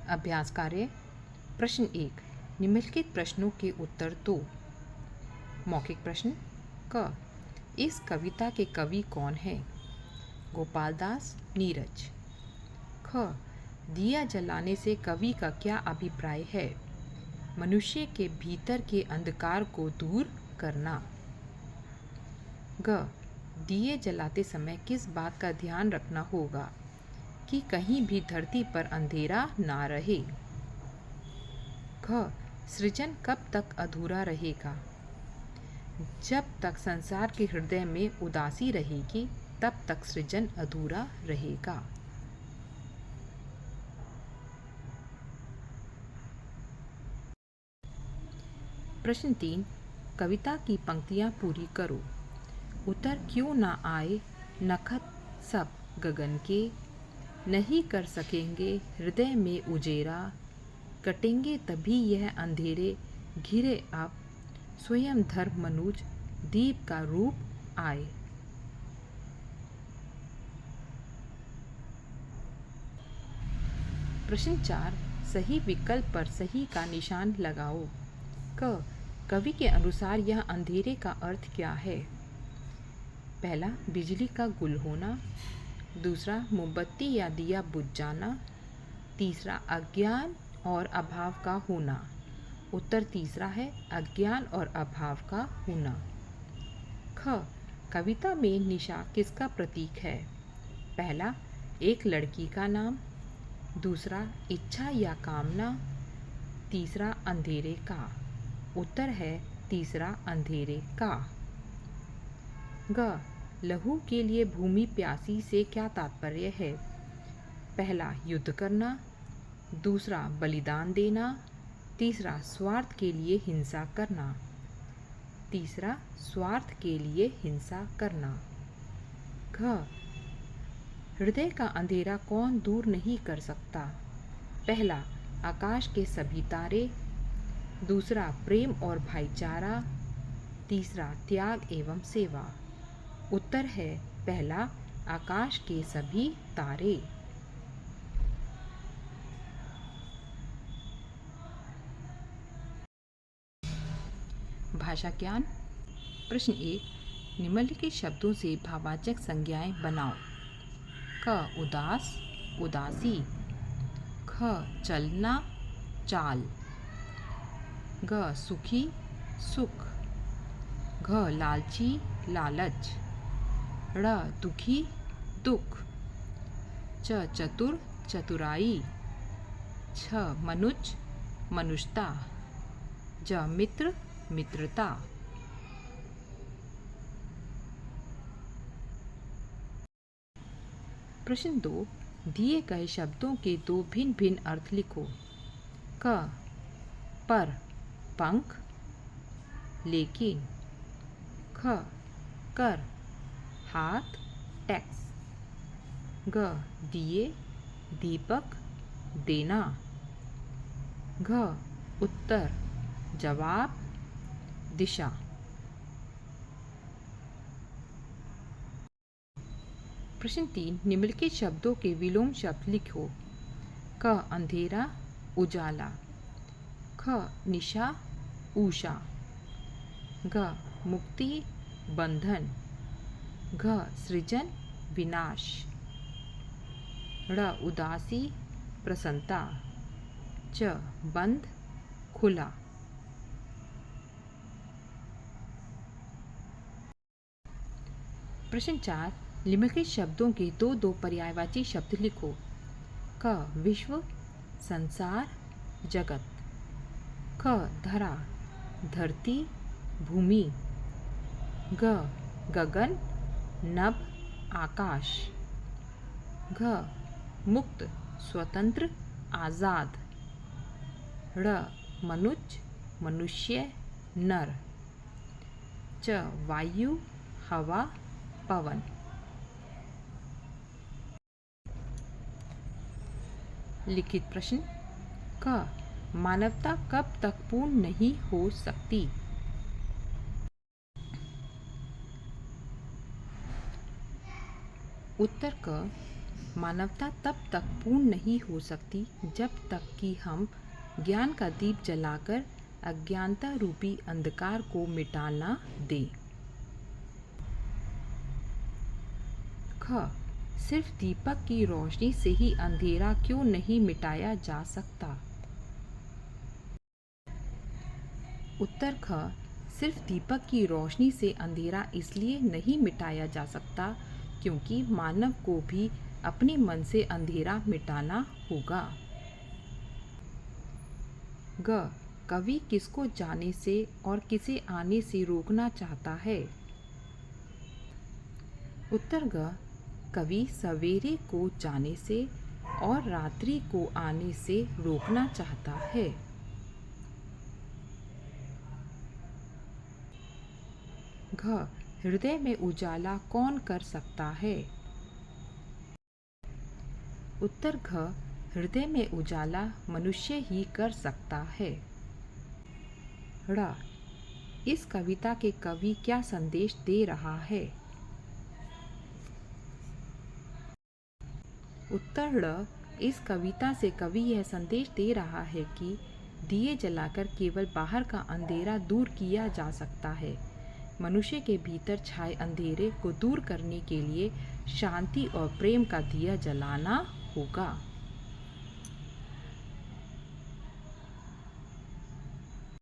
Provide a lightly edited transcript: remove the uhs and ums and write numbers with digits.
अभ्यास कार्य प्रश्न 1 निम्नलिखित प्रश्नों के उत्तर दो। मौखिक प्रश्न क इस कविता के कवि कौन है? गोपाल दास, नीरज। ख दिया जलाने से कवि का क्या अभिप्राय है? मनुष्य के भीतर के अंधकार को दूर करना। ग दिए जलाते समय किस बात का ध्यान रखना होगा कि कहीं भी धरती पर अंधेरा ना रहे। घ सृजन कब तक अधूरा रहेगा? जब तक संसार के हृदय में उदासी रहेगी तब तक सृजन अधूरा रहेगा। प्रश्न 3 कविता की पंक्तियां पूरी करो। उतर क्यों ना आए नखत सब गगन के, नहीं कर सकेंगे हृदय में उजेरा, कटेंगे तभी यह अंधेरे घिरे अब, स्वयं धर्म मनुज दीप का रूप आए। प्रश्न 4 सही विकल्प पर सही का निशान लगाओ। क कवि के अनुसार यह अंधेरे का अर्थ क्या है? पहला बिजली का गुल होना, दूसरा मोमबत्ती या दिया बुझ जाना, तीसरा अज्ञान और अभाव का होना। उत्तर तीसरा है अज्ञान और अभाव का होना। ख कविता में निशा किसका प्रतीक है? पहला एक लड़की का नाम, दूसरा इच्छा या कामना, तीसरा अंधेरे का। उत्तर है तीसरा अंधेरे का। ग लहू के लिए भूमि प्यासी से क्या तात्पर्य है? पहला युद्ध करना, दूसरा बलिदान देना, तीसरा स्वार्थ के लिए हिंसा करना। तीसरा स्वार्थ के लिए हिंसा करना। घ हृदय का अंधेरा कौन दूर नहीं कर सकता? पहला आकाश के सभी तारे, दूसरा प्रेम और भाईचारा, तीसरा त्याग एवं सेवा। उत्तर है पहला आकाश के सभी तारे। भाषा ज्ञान प्रश्न 1 निम्नलिखित शब्दों से भाववाचक संज्ञाएं बनाओ। क उदास, उदासी। ख चलना, चाल। ग सुखी, सुख। घ लालची, लालच। ड़ दुखी, दुख। च चतुर, चतुराई। छ मनुज, मनुष्यता। ज मित्र, मित्रता। प्रश्न 2 दिए गए शब्दों के दो भिन्न भिन्न अर्थ लिखो। क पर, पंख, लेकिन। ख कर, हाथ, टैक्स। ग दिए, दीपक, देना। घ उत्तर, जवाब, दिशा। प्रश्न 3 निम्नलिखित शब्दों के विलोम शब्द लिखो। क अंधेरा, उजाला। ख निशा, उषा। ग मुक्ति, बंधन। घ सृजन, विनाश। ड़ उदासी, प्रसन्नता। च बंद, खुला। प्रश्न 4 निम्नलिखित शब्दों के दो दो पर्यायवाची शब्द लिखो। क विश्व, संसार, जगत। ख धरा, धरती, भूमि। ग गगन, नभ, आकाश। घ मुक्त, स्वतंत्र, आजाद। ड़ मनुज, मनुष्य, नर। च वायु, हवा, पवन। लिखित प्रश्न क मानवता कब तक पूर्ण नहीं हो सकती? उत्तर क मानवता तब तक पूर्ण नहीं हो सकती जब तक कि हम ज्ञान का दीप जलाकर अज्ञानता रूपी अंधकार को मिटा ना दें। ख सिर्फ दीपक की रोशनी से ही अंधेरा क्यों नहीं मिटाया जा सकता? उत्तर ख सिर्फ दीपक की रोशनी से अंधेरा इसलिए नहीं मिटाया जा सकता क्योंकि मानव को भी अपने मन से अंधेरा मिटाना होगा। ग कवि किसको जाने से और किसे आने से रोकना चाहता है? उत्तर ग कवि सवेरे को जाने से और रात्रि को आने से रोकना चाहता है। घ हृदय में उजाला कौन कर सकता है? उत्तर घ हृदय में उजाला मनुष्य ही कर सकता है। ड़ इस कविता के कवि क्या संदेश दे रहा है? उत्तर ड़ इस कविता से कवि यह संदेश दे रहा है कि दिए जलाकर केवल बाहर का अंधेरा दूर किया जा सकता है। मनुष्य के भीतर छाए अंधेरे को दूर करने के लिए शांति और प्रेम का दिया जलाना होगा।